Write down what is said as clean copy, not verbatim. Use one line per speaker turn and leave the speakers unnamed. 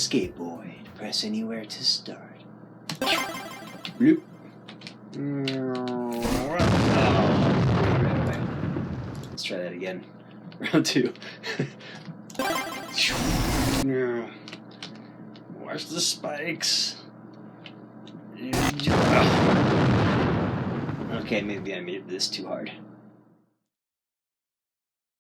Escapoid. Press anywhere to start. Bloop. Let's try that again. Round 2. Watch the spikes. Okay, maybe I made this too hard.